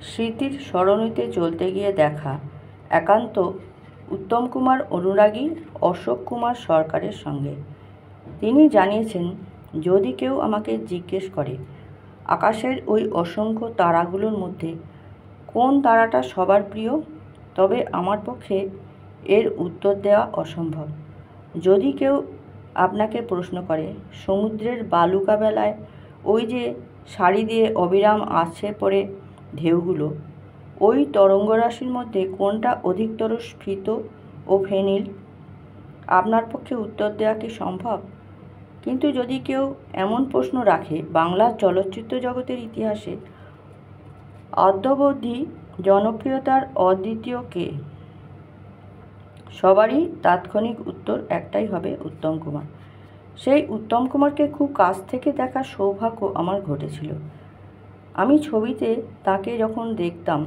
স্মৃতির সরণিতে চলতে গিয়ে দেখা একান্ত উত্তম কুমার অনুরাগী অশোক কুমার সরকারের সঙ্গে। তিনি জানিয়েছেন, যদি কেউ আমাকে জিজ্ঞেস করে আকাশের ওই অসংখ্য তারাগুলোর মধ্যে কোন তারাটা সবার প্রিয়, তবে আমার পক্ষে এর উত্তর দেওয়া অসম্ভব। যদি কেউ আপনাকে প্রশ্ন করে সমুদ্রের বালুকা বেলায় ওই যে সারি দিয়ে অবিরাম আসছে পড়ে ঢেউগুলো, ওই তরঙ্গরাশির মধ্যে কোনটা অধিকতর স্ফীত ও ফেনিল, আপনার পক্ষে উত্তর দেওয়া কি সম্ভব? কিন্তু যদি কেউ এমন প্রশ্ন রাখে বাংলার চলচ্চিত্র জগতের ইতিহাসে অদ্যাবধি জনপ্রিয়তার অদ্বিতীয় কে, সবারই তাৎক্ষণিক উত্তর একটাই হবে, উত্তম কুমার। সেই উত্তম কুমারকে খুব কাছ থেকে দেখার সৌভাগ্য আমার ঘটেছিল। আমি ছবিতে তাকে যখন দেখতাম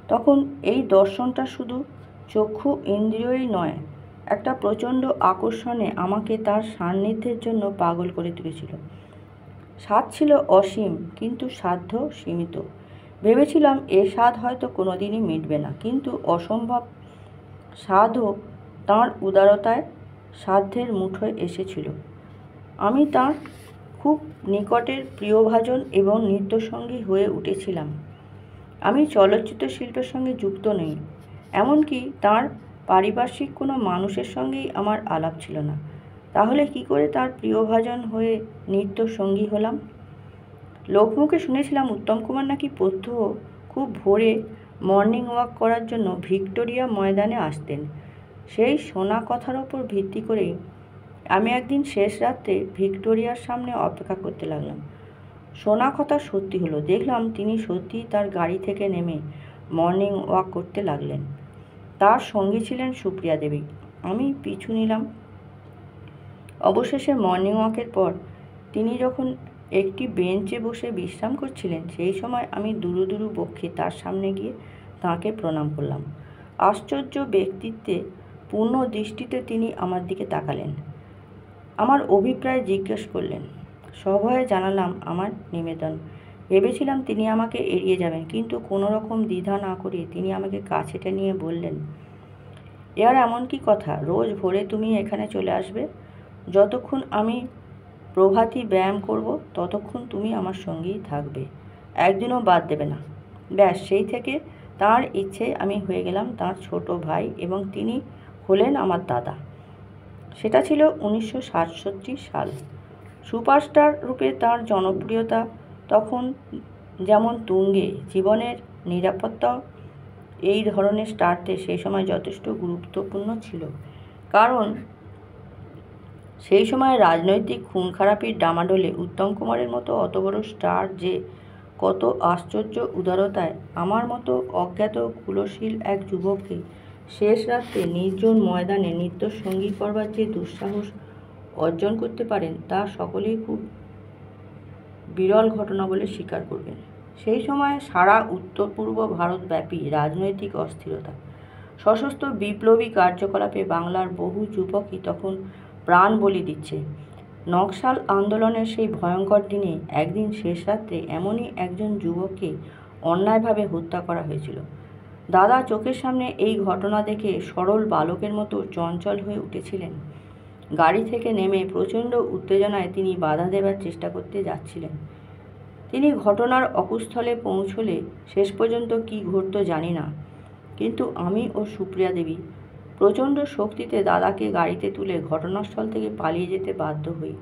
তখন এই দর্শনটা শুধু চক্ষু ইন্দ্রিয়ই নয়, একটা প্রচণ্ড আকর্ষণে আমাকে তার সান্নিধ্যের জন্য পাগল করে তুলেছিল। স্বাদ ছিল অসীম, কিন্তু সাধ্য সীমিত। ভেবেছিলাম এ স্বাদ হয়তো কোনোদিনই মিটবে না, কিন্তু অসম্ভব স্বাদও তাঁর উদারতায় সাধ্যের মুঠোয় এসেছিল। আমি তাঁর খুব নিকটের প্রিয়ভাজন এবং নৃত্যসঙ্গী হয়ে উঠেছিলাম। আমি চলচ্চিত্র শিল্পের সঙ্গে যুক্ত নই, এমনকি তাঁর পারিপার্শ্বিক কোনো মানুষের সঙ্গেই আমার আলাপ ছিল না। তাহলে কি করে তাঁর প্রিয়ভাজন হয়ে নৃত্যসঙ্গী হলাম? লোকমুখে শুনেছিলাম উত্তম কুমার নাকি প্রত্যহ খুব ভোরে মর্নিং ওয়াক করার জন্য ভিক্টোরিয়া ময়দানে আসতেন। সেই শোনা কথার ওপর ভিত্তি করেই আমি একদিন শেষ রাত্রে ভিক্টোরিয়ার সামনে অপেক্ষা করতে লাগলাম। শোনা কথা সত্যি হলো। দেখলাম তিনি সত্যিই তার গাড়ি থেকে নেমে মর্নিং ওয়াক করতে লাগলেন। তার সঙ্গী ছিলেন সুপ্রিয়া দেবী। আমি পিছু নিলাম। অবশেষে মর্নিং ওয়াকের পর তিনি যখন একটি বেঞ্চে বসে বিশ্রাম করছিলেন, সেই সময় আমি দুরু দুরু বক্ষে তার সামনে গিয়ে তাঁকে প্রণাম করলাম। আশ্চর্য ব্যক্তিত্বে পূর্ণ দৃষ্টিতে তিনি আমার দিকে তাকালেন। আমার অভিপ্রায় জিজ্ঞেস করলেন। সভয়ে জানালাম আমার নিবেদন। ভেবেছিলাম তিনি আমাকে এড়িয়ে যাবেন, কিন্তু কোনো রকম দ্বিধা না করে তিনি আমাকে কাছে টেনে বললেন, এর এমন কি কথা, রোজ ভোরে তুমি এখানে চলে আসবে। যতক্ষণ আমি প্রভাতী ব্যায়াম করব ততক্ষণ তুমি আমার সঙ্গেই থাকবে, একদিনও বাদ দেবে না। ব্যাস, সেই থেকে তাঁর ইচ্ছে আমি হয়ে গেলাম তাঁর ছোট ভাই এবং তিনি হলেন আমার দাদা। সেটা ছিল 1967 সাল। সুপারস্টার রূপে তাঁর জনপ্রিয়তা তখন যেমন তুঙ্গে, জীবনের নিরাপত্তাও এই ধরনের স্টারতে সেই সময় যথেষ্ট গুরুত্বপূর্ণ ছিল। কারণ সেই সময় রাজনৈতিক খুন খারাপির ডামাডোলে উত্তম কুমারের মতো অত বড় স্টার যে কত আশ্চর্য উদারতায় আমার মতো অজ্ঞাত কুলশীল এক যুবককে শেষ রাত্রে নির্জন ময়দানে নৃত্যসঙ্গী করবার যে দুঃসাহস অর্জন করতে পারেন, তা সকলেই খুব বিরল ঘটনা বলে স্বীকার করবেন। সেই সময় সারা উত্তর পূর্ব ভারতব্যাপী রাজনৈতিক অস্থিরতা, সশস্ত্র বিপ্লবী কার্যকলাপে বাংলার বহু যুবকই তখন প্রাণ বলি দিচ্ছে। নকশাল আন্দোলনের সেই ভয়ঙ্কর দিনে একদিন শেষ রাত্রে এমনই একজন যুবককে অন্যায়ভাবে হত্যা করা হয়েছিল। দাদা চোখের সামনে এই ঘটনা দেখে সরল বালকের মতো চঞ্চল হয়ে উঠেছিলেন। গাড়ি থেকে নেমে প্রচণ্ড উত্তেজনায় তিনি বাধা দেবার চেষ্টা করতে যাচ্ছিলেন। তিনি ঘটনার অকুস্থলে পৌঁছলে শেষ পর্যন্ত কী ঘটত জানি না, কিন্তু আমি ও সুপ্রিয়া দেবী প্রচণ্ড শক্তিতে দাদাকে গাড়িতে তুলে ঘটনাস্থল থেকে পালিয়ে যেতে বাধ্য হই।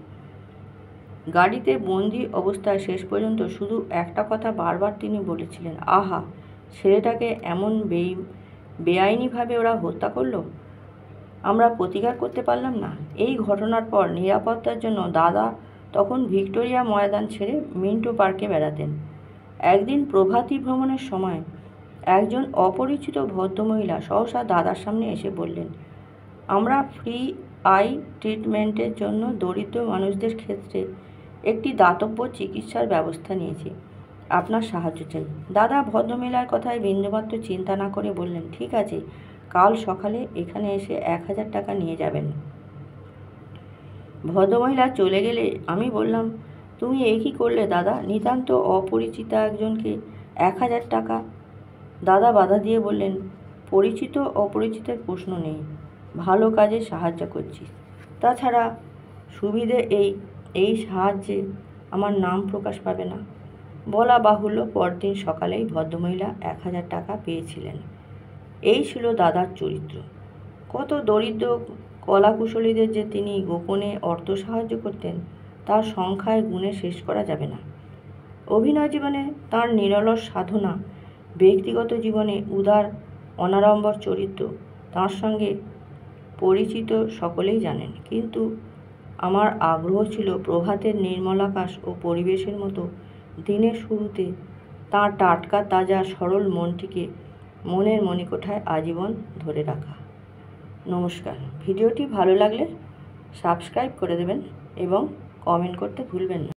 গাড়িতে বন্দি অবস্থায় শেষ পর্যন্ত শুধু একটা কথা বারবার তিনি বলেছিলেন, আহা, ছেলেটাকে এমন বেআইনিভাবে ওরা হত্যা করলো, আমরা প্রতিকার করতে পারলাম না। এই ঘটনার পর নিরাপত্তার জন্য দাদা তখন ভিক্টোরিয়া ময়দান ছেড়ে মিন্টো পার্কে বেড়াতেন। একদিন প্রভাতী ভ্রমণের সময় একজন অপরিচিত ভদ্রমহিলা সহসা দাদার সামনে এসে বললেন, আমরা ফ্রি আই ট্রিটমেন্টের জন্য দরিদ্র মানুষদের ক্ষেত্রে একটি দাতব্য চিকিৎসার ব্যবস্থা নিয়েছি, আপনার সাহায্য চাই। দাদা ভদ্রমহিলার কথায় বিন্দুমাত্র চিন্তা না করে বললেন, ঠিক আছে, কাল সকালে এখানে এসে 1000 টাকা নিয়ে যাবেন। ভদ্রমহিলা চলে গেলে আমি বললাম, তুমি এ কী করলে দাদা? নিতান্ত অপরিচিতা একজনকে 1000 টাকা দাদা বাধা দিয়ে বললেন, পরিচিত অপরিচিতের প্রশ্ন নেই, ভালো কাজে সাহায্য করছিস। তাছাড়া সুবিধে এই সাহায্যে আমার নাম প্রকাশ পাবে না। বলা বাহুল্য পরদিন সকালেই ভদ্রমহিলা 1000 টাকা পেয়েছিলেন। এই ছিল দাদার চরিত্র। কত দরিদ্র কলাকুশলীদের যে তিনি গোপনে অর্থ সাহায্য করতেন তার সংখ্যায় গুণে শেষ করা যাবে না। অভিনয় জীবনে তার নিরলস সাধনা, ব্যক্তিগত জীবনে উদার অনাড়ম্বর চরিত্র তার সঙ্গে পরিচিত সকলেই জানেন। কিন্তু আমার আগ্রহ ছিল প্রভাতের নির্মল আকাশ ও পরিবেশের মতো দিনের শুরুতে তাঁর টাটকা তাজা সরল মনটিকে মনের মণিকোঠায় আজীবন ধরে রাখা। নমস্কার। ভিডিওটি ভালো লাগলে সাবস্ক্রাইব করে দেবেন এবং কমেন্ট করতে ভুলবেন না।